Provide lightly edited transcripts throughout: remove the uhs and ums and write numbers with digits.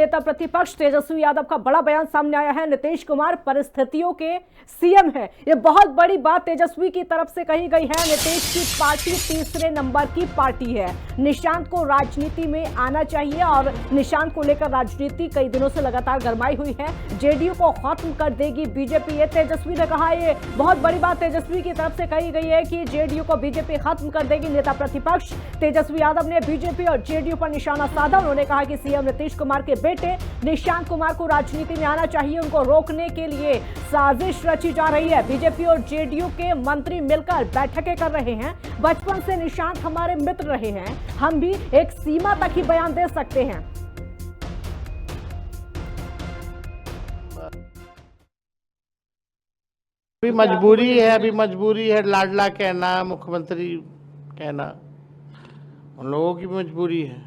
नेता प्रतिपक्ष तेजस्वी यादव का बड़ा बयान सामने आया है। नीतीश कुमार परिस्थितियों के सीएम है, ये बहुत बड़ी बात तेजस्वी की तरफ से कही गई है। नीतीश की पार्टी तीसरे नंबर की पार्टी है, निशांत को राजनीति में आना चाहिए और निशांत को लेकर राजनीति कई दिनों से लगातार गरमाई हुई है। जेडीयू को खत्म कर देगी बीजेपी, ये तेजस्वी ने कहा। ये बहुत बड़ी बात तेजस्वी की तरफ से कही गई है कि जेडीयू को बीजेपी खत्म कर देगी। नेता प्रतिपक्ष तेजस्वी यादव ने बीजेपी और जेडीयू पर निशाना साधा। उन्होंने कहा कि सीएम नीतीश कुमार के बेटे निशांत कुमार को राजनीति में आना चाहिए, उनको रोकने के लिए साजिश रची जा रही है। बीजेपी और जेडीयू के मंत्री मिलकर बैठकें कर रहे हैं। बचपन से निशांत हमारे मित्र रहे हैं, हम भी एक सीमा तक ही बयान दे सकते हैं। अभी मजबूरी है लाडला कहना, मुख्यमंत्री कहना, उन लोगों की मजबूरी है।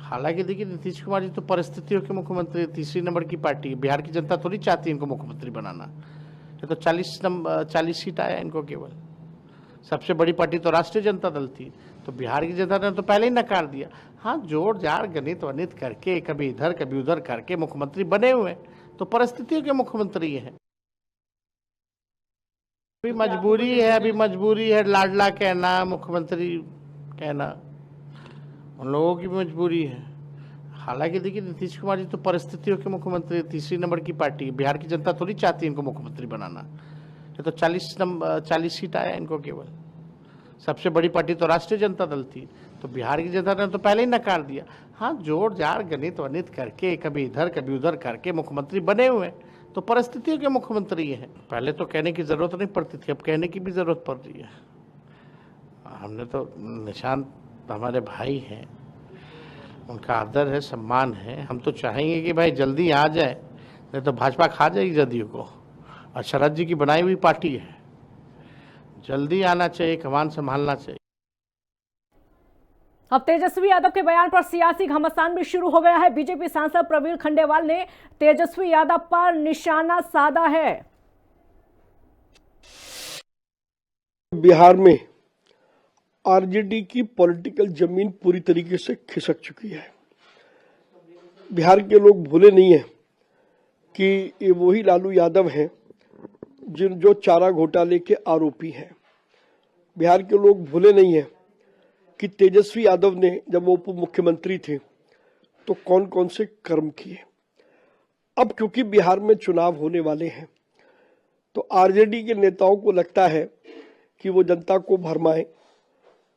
हालांकि देखिए, नीतीश कुमार जी तो परिस्थितियों के मुख्यमंत्री, तीसरी नंबर की पार्टी है। बिहार की जनता थोड़ी चाहती है इनको मुख्यमंत्री बनाना। ये तो 40 सीट आया इनको केवल। सबसे बड़ी पार्टी तो राष्ट्रीय जनता दल थी, तो बिहार की जनता ने तो पहले ही नकार दिया। हाँ, जोड़ जाड़ गणित वनित करके कभी इधर कभी उधर करके मुख्यमंत्री बने हुए, तो परिस्थितियों के मुख्यमंत्री है। अभी मजबूरी है लाडला कहना, मुख्यमंत्री कहना, उन लोगों की मजबूरी है। हालांकि देखिए, नीतीश कुमार जी तो परिस्थितियों के मुख्यमंत्री, तीसरी नंबर की पार्टी है। बिहार की जनता थोड़ी चाहती है इनको मुख्यमंत्री बनाना। ये तो 40 सीट आया इनको केवल। सबसे बड़ी पार्टी तो राष्ट्रीय जनता दल थी, तो बिहार की जनता ने तो पहले ही नकार दिया। हाँ, जोड़ जाड़ गणित वनित करके कभी इधर कभी उधर करके मुख्यमंत्री बने हुए, तो परिस्थितियों के मुख्यमंत्री है। पहले तो कहने की जरूरत नहीं पड़ती थी, अब कहने की भी जरूरत पड़ रही है। हमने तो निशांत हमारे भाई हैं, उनका आदर है, सम्मान है। हम तो चाहेंगे कि भाई जल्दी आ जाए, नहीं तो भाजपा खा जाएगी जदयू को। और शरद जी की बनाई हुई पार्टी है, जल्दी आना चाहिए, कमान संभालना चाहिए। अब तेजस्वी यादव के बयान पर सियासी घमासान भी शुरू हो गया है। बीजेपी सांसद प्रवीण खंडेलवाल ने तेजस्वी यादव पर निशाना साधा है। बिहार में आरजेडी की पॉलिटिकल जमीन पूरी तरीके से खिसक चुकी है। बिहार के लोग भूले नहीं हैं कि ये वही लालू यादव हैं जो चारा घोटाले के आरोपी हैं। बिहार के लोग भूले नहीं हैं कि तेजस्वी यादव ने जब वो उप मुख्यमंत्री थे तो कौन कौन से कर्म किए। अब क्योंकि बिहार में चुनाव होने वाले हैं, तो आरजेडी के नेताओं को लगता है कि वो जनता को भरमाएं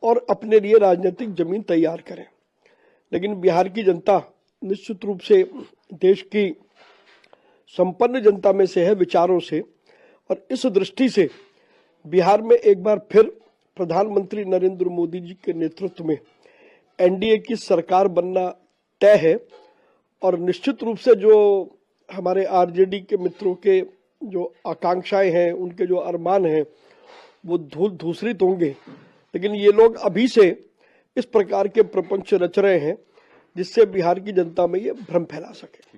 और अपने लिए राजनीतिक जमीन तैयार करें। लेकिन बिहार की जनता निश्चित रूप से देश की संपन्न जनता में से है विचारों से, और इस दृष्टि से बिहार में एक बार फिर प्रधानमंत्री नरेंद्र मोदी जी के नेतृत्व में एनडीए की सरकार बनना तय है। और निश्चित रूप से जो हमारे आरजेडी के मित्रों के जो आकांक्षाएं हैं, उनके जो अरमान हैं, वो धूसरित होंगे। लेकिन ये लोग अभी से इस प्रकार के प्रपंच रच रहे हैं जिससे बिहार की जनता में ये भ्रम फैला सके।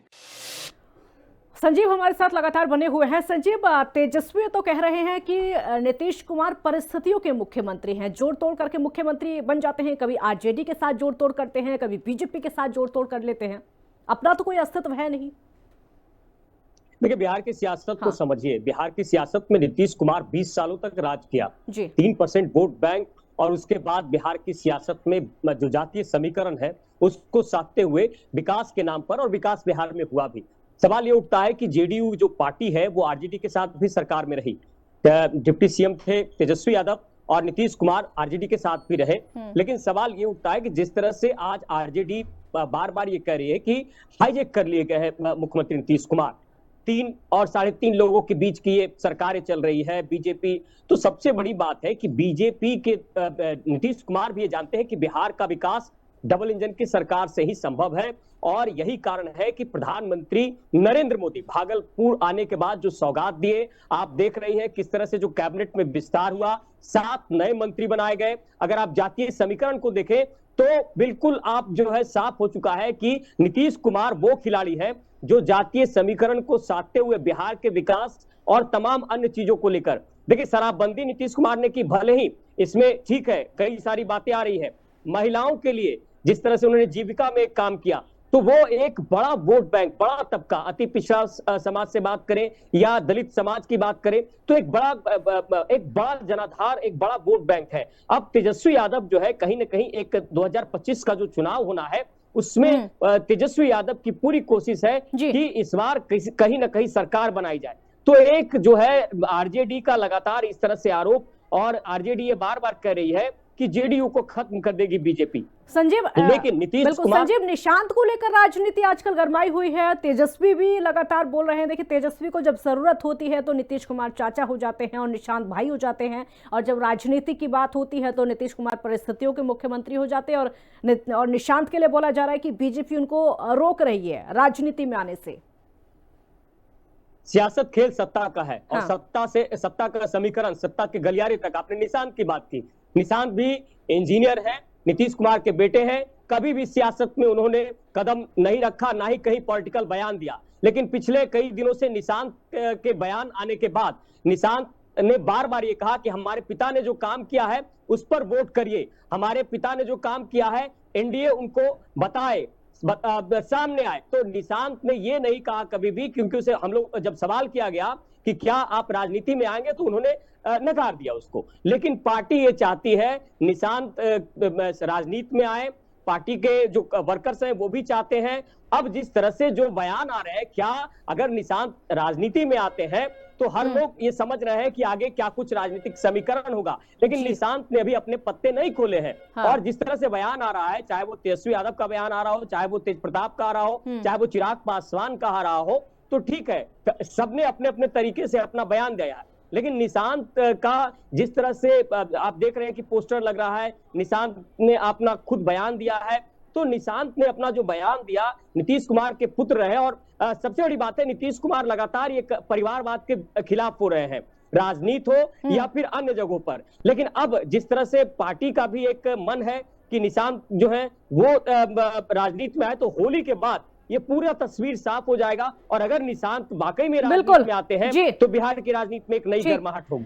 संजीव हमारे साथ लगातार बने हुए हैं। संजीव, तेजस्वी तो कह रहे हैं कि नीतीश कुमार परिस्थितियों के मुख्यमंत्री हैं, जोड़ तोड़ करके मुख्यमंत्री बन जाते हैं। कभी आरजेडी के साथ जोड़ तोड़ करते हैं, कभी बीजेपी के साथ जोड़ तोड़ कर लेते हैं, अपना तो कोई अस्तित्व है नहीं। देखिए, बिहार की सियासत को समझिए। बिहार की सियासत में नीतीश कुमार 20 सालों तक राज किया, 3% वोट बैंक, और उसके बाद बिहार की सियासत में जो जातीय समीकरण है उसको साधते हुए विकास के नाम पर, और विकास बिहार में हुआ भी। सवाल ये उठता है कि जेडीयू जो पार्टी है वो आरजेडी के साथ भी सरकार में रही। डिप्टी सीएम थे तेजस्वी यादव और नीतीश कुमार आरजेडी के साथ भी रहे। लेकिन सवाल ये उठता है कि जिस तरह से आज आरजेडी बार बार ये कह रही है कि हाईजैक कर लिए गए हैं मुख्यमंत्री नीतीश कुमार, 3 और 3.5 लोगों के बीच की ये सरकारें चल रही है बीजेपी। तो सबसे बड़ी बात है कि बीजेपी के नीतीश कुमार भी ये जानते हैं कि बिहार का विकास डबल इंजन की सरकार से ही संभव है, और यही कारण है कि प्रधानमंत्री नरेंद्र मोदी भागलपुर आने के बाद जो सौगात दिए, आप देख रही हैं किस तरह से जो कैबिनेट में विस्तार हुआ, 7 नए मंत्री बनाए गए। अगर आप जातीय समीकरण को देखें तो बिल्कुल आप जो है साफ हो चुका है कि नीतीश कुमार वो खिलाड़ी है जो जातीय समीकरण को साधते हुए बिहार के विकास और तमाम अन्य चीजों को लेकर, देखिए शराबबंदी नीतीश कुमार ने की, भले ही इसमें ठीक है कई सारी बातें आ रही है, महिलाओं के लिए जिस तरह से उन्होंने जीविका में काम किया, तो वो एक बड़ा वोट बैंक, बड़ा तबका, अति पिछड़ा समाज से बात करें या दलित समाज की बात करें, तो एक बड़ा जनाधार, एक बड़ा वोट बैंक है। अब तेजस्वी यादव जो है कहीं ना कहीं एक 2025 का जो चुनाव होना है उसमें तेजस्वी यादव की पूरी कोशिश है कि इस बार कहीं ना कहीं सरकार बनाई जाए। तो एक जो है आरजेडी का लगातार इस तरह से आरोप, और आरजेडी ये बार बार कह रही है कि जेडीयू को खत्म कर देगी बीजेपी। संजीव, लेकिन नीतीश कुमार, संजीव, निशांत को लेकर राजनीति आजकल गरमाई हुई है। तेजस्वी भी लगातार बोल रहे हैं। देखिए, तेजस्वी को जब जरूरत होती है तो नीतीश कुमार चाचा हो जाते हैं और निशांत भाई हो जाते हैं, और जब राजनीति की बात होती है तो नीतीश कुमार परिस्थितियों के मुख्यमंत्री हो जाते हैं। और निशांत के लिए बोला जा रहा है कि बीजेपी उनको रोक रही है राजनीति में आने से। सियासत खेल सत्ता का है, और सत्ता का समीकरण, सत्ता के गलियारे तक। आपने निशांत की बात की, निशांत भी इंजीनियर है, नीतीश कुमार के बेटे हैं। कभी भी सियासत में उन्होंने कदम नहीं रखा, ना ही कहीं पॉलिटिकल बयान दिया। लेकिन पिछले कई दिनों से निशांत के बयान आने के बाद निशांत ने बार बार ये कहा कि हमारे पिता ने जो काम किया है उस पर वोट करिए, हमारे पिता ने जो काम किया है एनडीए उनको बताए, सामने आए। तो निशांत ने ये नहीं कहा कभी भी, क्योंकि उसे हम लोग जब सवाल किया गया कि क्या आप राजनीति में आएंगे तो उन्होंने नकार दिया उसको। लेकिन पार्टी ये चाहती है निशांत राजनीति में आए, पार्टी के जो वर्कर्स हैं वो भी चाहते हैं। अब जिस तरह से जो बयान आ रहे हैं, क्या अगर निशांत राजनीति में आते हैं तो हर लोग ये समझ रहे हैं कि आगे क्या कुछ राजनीतिक समीकरण होगा। लेकिन निशांत ने अभी अपने पत्ते नहीं खोले हैं। और जिस तरह से बयान आ रहा है, चाहे वो तेजस्वी यादव का बयान आ रहा हो, चाहे वो तेज प्रताप का आ रहा हो, चाहे वो चिराग पासवान का आ रहा हो, तो ठीक है, सबने अपने अपने तरीके से अपना बयान दिया है। लेकिन निशांत का जिस तरह से आप देख रहे हैं कि पोस्टर लग रहा है, निशांत ने अपना खुद बयान दिया है। तो निशांत ने अपना जो बयान दिया, नीतीश कुमार के पुत्र रहे, और सबसे बड़ी बात है नीतीश कुमार लगातार ये परिवारवाद के खिलाफ हो रहे हैं, राजनीति हो या फिर अन्य जगहों पर। लेकिन अब जिस तरह से पार्टी का भी एक मन है कि निशांत जो है वो राजनीति में आए, तो होली के बाद ये पूरा तस्वीर साफ हो जाएगा। और अगर निशांत वाकई में राजनीति में आते हैं तो बिहार की राजनीति में एक नई गर्माहट होगी।